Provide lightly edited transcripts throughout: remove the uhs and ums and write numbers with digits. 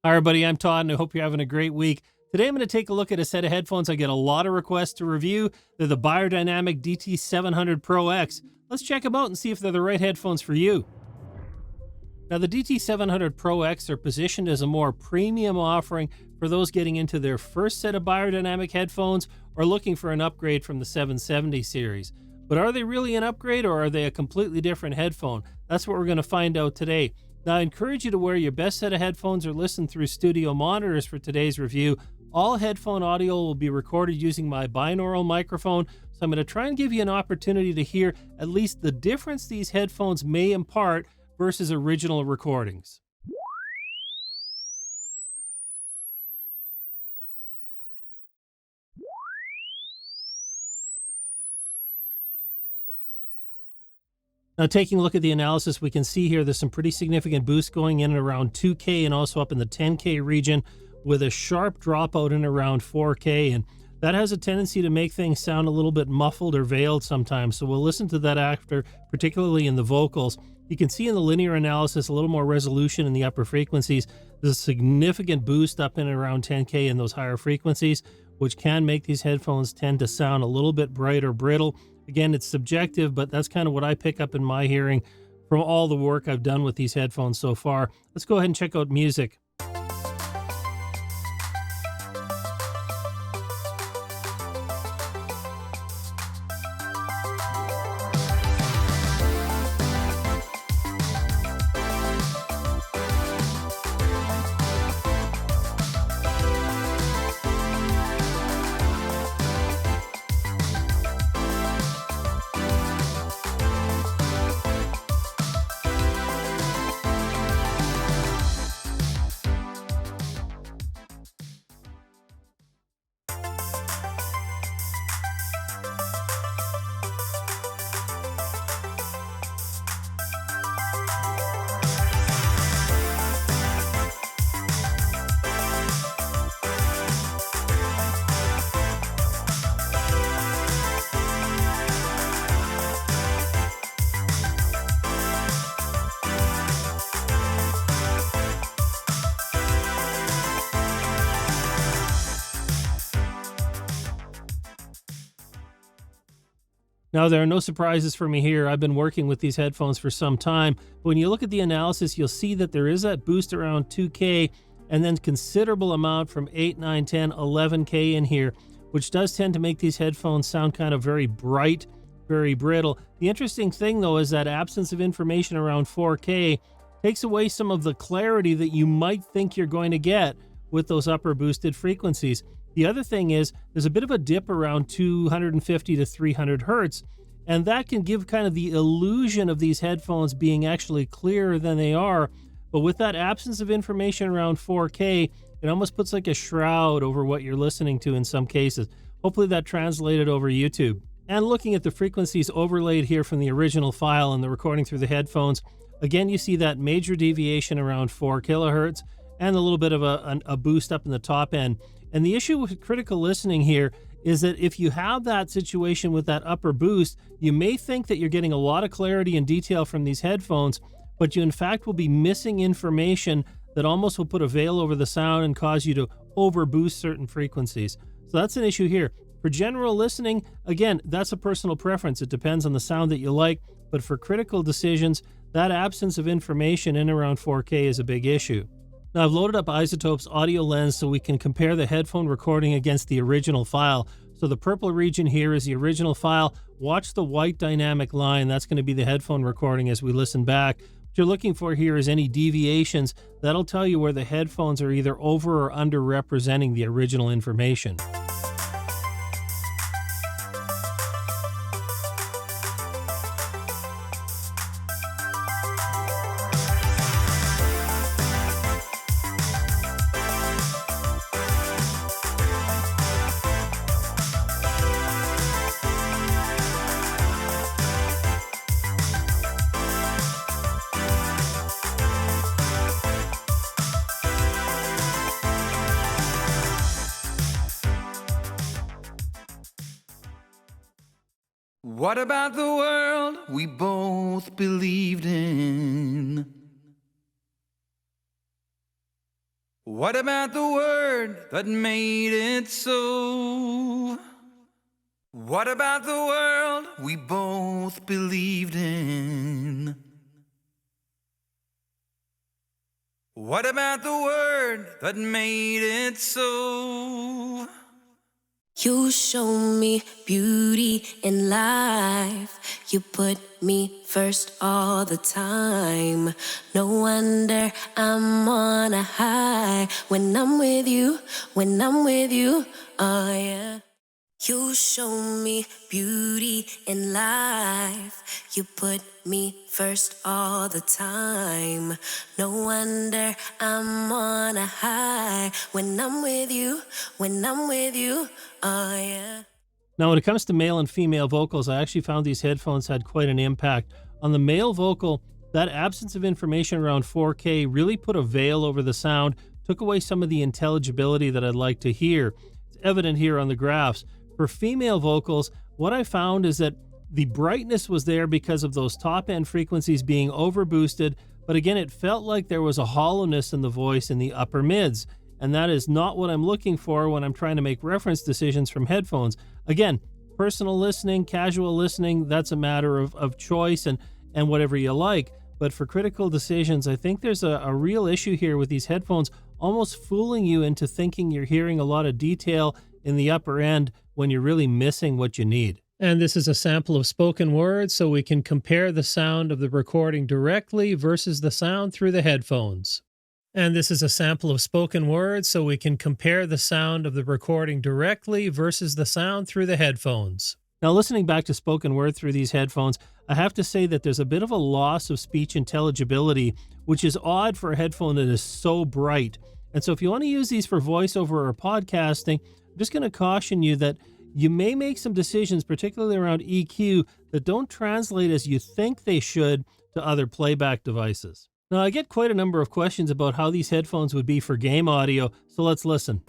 Hi everybody, I'm Todd and I hope you're having a great week. Today I'm going to take a look at a set of headphones I get a lot of requests to review. They're the Beyerdynamic DT700 Pro X. Let's check them out and see if they're the right headphones for you. Now the DT700 Pro X are positioned as a more premium offering for those getting into their first set of Beyerdynamic headphones or looking for an upgrade from the 770 series. But are they really an upgrade or are they a completely different headphone? That's what we're going to find out today. Now, I encourage you to wear your best set of headphones or listen through studio monitors for today's review. All headphone audio will be recorded using my binaural microphone, so I'm going to try and give you an opportunity to hear at least the difference these headphones may impart versus original recordings. Now, taking a look at the analysis, we can see here there's some pretty significant boosts going in and around 2K and also up in the 10K region with a sharp dropout in around 4K. And that has a tendency to make things sound a little bit muffled or veiled sometimes. So we'll listen to that after, particularly in the vocals. You can see in the linear analysis a little more resolution in the upper frequencies. There's a significant boost up in and around 10K in those higher frequencies, which can make these headphones tend to sound a little bit bright or brittle. Again, it's subjective, but that's kind of what I pick up in my hearing from all the work I've done with these headphones so far. Let's go ahead and check out music. Now, there are no surprises for me here. I've been working with these headphones for some time. But when you look at the analysis, you'll see that there is that boost around 2K and then considerable amount from 8, 9, 10, 11K in here, which does tend to make these headphones sound kind of very bright, very brittle. The interesting thing, though, is that absence of information around 4K takes away some of the clarity that you might think you're going to get with those upper boosted frequencies. The other thing is there's a bit of a dip around 250 to 300 hertz, and that can give kind of the illusion of these headphones being actually clearer than they are. But with that absence of information around 4K, it almost puts like a shroud over what you're listening to in some cases. Hopefully that translated over YouTube. And looking at the frequencies overlaid here from the original file and the recording through the headphones, again, you see that major deviation around 4 kilohertz and a little bit of a boost up in the top end. And the issue with critical listening here is that if you have that situation with that upper boost, you may think that you're getting a lot of clarity and detail from these headphones, but you in fact will be missing information that almost will put a veil over the sound and cause you to overboost certain frequencies. So that's an issue here. For general listening, again, that's a personal preference. It depends on the sound that you like, but for critical decisions, that absence of information in around 4K is a big issue. Now, I've loaded up iZotope's audio lens so we can compare the headphone recording against the original file. So the purple region here is the original file. Watch the white dynamic line. That's going to be the headphone recording as we listen back. What you're looking for here is any deviations. That'll tell you where the headphones are either over or under representing the original information. What about the world we both believed in? What about the word that made it so? What about the world we both believed in? What about the word that made it so? You show me beauty in life. You put me first all the time. No wonder I'm on a high when I'm with you, oh yeah. You show me beauty in life. You put me first all the time. No wonder I'm on a high when I'm with you, oh yeah. Now, when it comes to male and female vocals, I actually found these headphones had quite an impact. On the male vocal, that absence of information around 4K really put a veil over the sound, took away some of the intelligibility that I'd like to hear. It's evident here on the graphs. For female vocals, what I found is that the brightness was there because of those top-end frequencies being overboosted, but again, it felt like there was a hollowness in the voice in the upper mids, and that is not what I'm looking for when I'm trying to make reference decisions from headphones. Again, personal listening, casual listening, that's a matter of choice and whatever you like, but for critical decisions, I think there's a real issue here with these headphones almost fooling you into thinking you're hearing a lot of detail in the upper end when you're really missing what you need. And this is a sample of spoken words, so we can compare the sound of the recording directly versus the sound through the headphones. And this is a sample of spoken words, so we can compare the sound of the recording directly versus the sound through the headphones. Now, listening back to spoken word through these headphones, I have to say that there's a bit of a loss of speech intelligibility, which is odd for a headphone that is so bright. And so if you want to use these for voiceover or podcasting, I'm just going to caution you that you may make some decisions, particularly around EQ, that don't translate as you think they should to other playback devices. Now, I get quite a number of questions about how these headphones would be for game audio, so let's listen.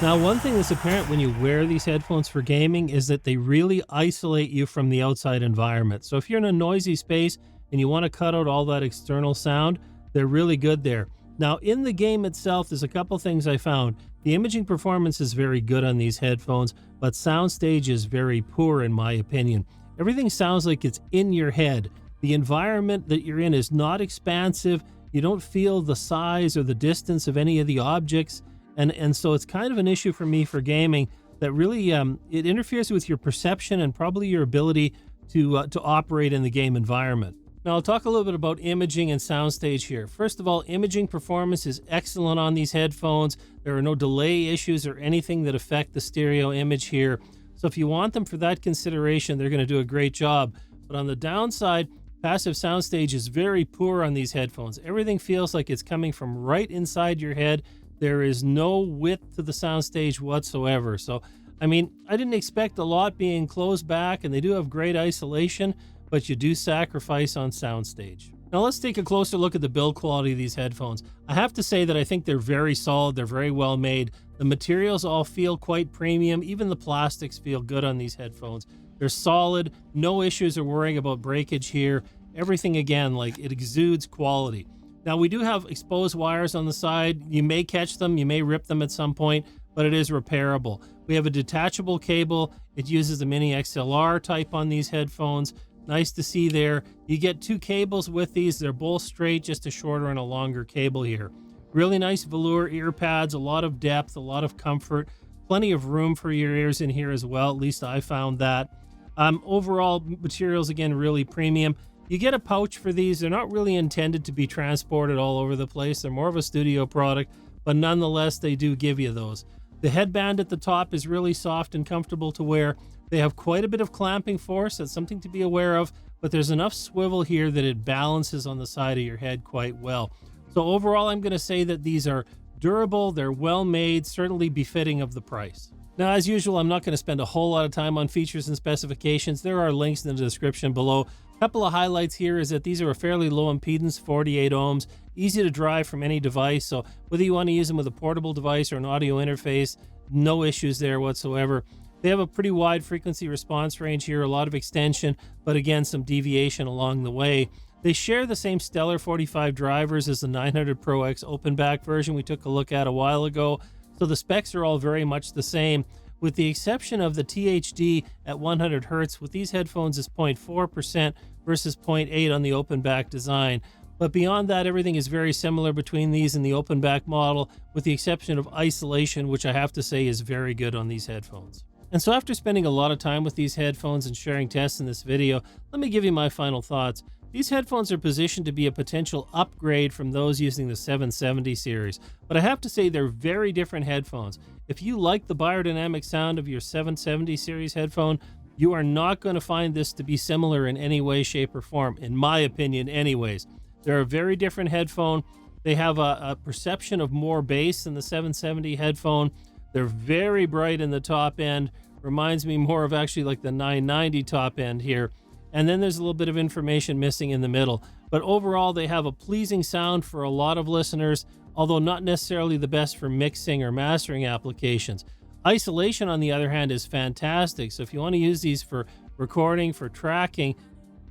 Now, one thing that's apparent when you wear these headphones for gaming is that they really isolate you from the outside environment. So if you're in a noisy space and you want to cut out all that external sound, they're really good there. Now, in the game itself, there's a couple things I found. The imaging performance is very good on these headphones, but Soundstage is very poor in my opinion. Everything sounds like it's in your head. The environment that you're in is not expansive. You don't feel the size or the distance of any of the objects. And so it's kind of an issue for me for gaming that really it interferes with your perception and probably your ability to operate in the game environment. Now, I'll talk a little bit about imaging and Soundstage here. First of all, imaging performance is excellent on these headphones. There are no delay issues or anything that affect the stereo image here. So if you want them for that consideration, they're going to do a great job. But on the downside, passive Soundstage is very poor on these headphones. Everything feels like it's coming from right inside your head. There is no width to the Soundstage whatsoever. So, I mean, I didn't expect a lot being closed back, and they do have great isolation, but you do sacrifice on Soundstage. Now let's take a closer look at the build quality of these headphones. I have to say that I think they're very solid, they're very well made. The materials all feel quite premium, even the plastics feel good on these headphones. They're solid, no issues or worrying about breakage here. Everything, again, like it exudes quality. Now, we do have exposed wires on the side. You may catch them, you may rip them at some point, but it is repairable. We have a detachable cable. It uses a mini-xlr type on these headphones. Nice to see there. You get two cables with these. They're both straight, just a shorter and a longer cable here. Really nice velour ear pads, a lot of depth, a lot of comfort, plenty of room for your ears in here as well. At least I found that. Overall, materials, again, really premium. You get a pouch for these. They're not really intended to be transported all over the place. They're more of a studio product, but nonetheless, they do give you those. The headband at the top is really soft and comfortable to wear. They have quite a bit of clamping force. That's something to be aware of, but there's enough swivel here that it balances on the side of your head quite well. So overall, I'm going to say that these are durable, they're well made, certainly befitting of the price. Now, as usual, I'm not going to spend a whole lot of time on features and specifications. There are links in the description below. A couple of highlights here is that these are a fairly low impedance, 48 ohms, easy to drive from any device. So whether you want to use them with a portable device or an audio interface, no issues there whatsoever. They have a pretty wide frequency response range here, a lot of extension, but again, some deviation along the way. They share the same Stellar 45 drivers as the 900 Pro X open back version we took a look at a while ago. So the specs are all very much the same, with the exception of the THD at 100 Hz. With these headphones is 0.4% versus 0.8 on the open back design. But beyond that, everything is very similar between these and the open back model, with the exception of isolation, which I have to say is very good on these headphones. And so after spending a lot of time with these headphones and sharing tests in this video, let me give you my final thoughts. These headphones are positioned to be a potential upgrade from those using the 770 series, but I have to say they're very different headphones. If you like the Beyerdynamic sound of your 770 series headphone, you are not going to find this to be similar in any way, shape, or form, in my opinion anyways. They're a very different headphone. They have a perception of more bass than the 770 headphone. They're very bright in the top end. Reminds me more of actually like the 990 top end here. And then there's a little bit of information missing in the middle. But overall, they have a pleasing sound for a lot of listeners, although not necessarily the best for mixing or mastering applications. Isolation, on the other hand, is fantastic. So if you want to use these for recording, for tracking,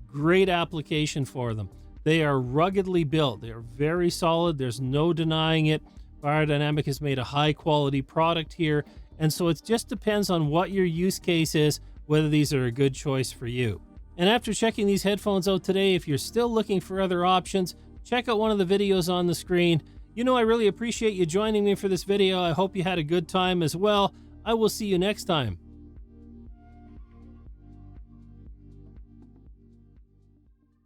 great application for them. They are ruggedly built. They are very solid. There's no denying it. Beyerdynamic has made a high quality product here. And so it just depends on what your use case is, whether these are a good choice for you. And after checking these headphones out today, if you're still looking for other options, check out one of the videos on the screen. You know, I really appreciate you joining me for this video. I hope you had a good time as well. I will see you next time.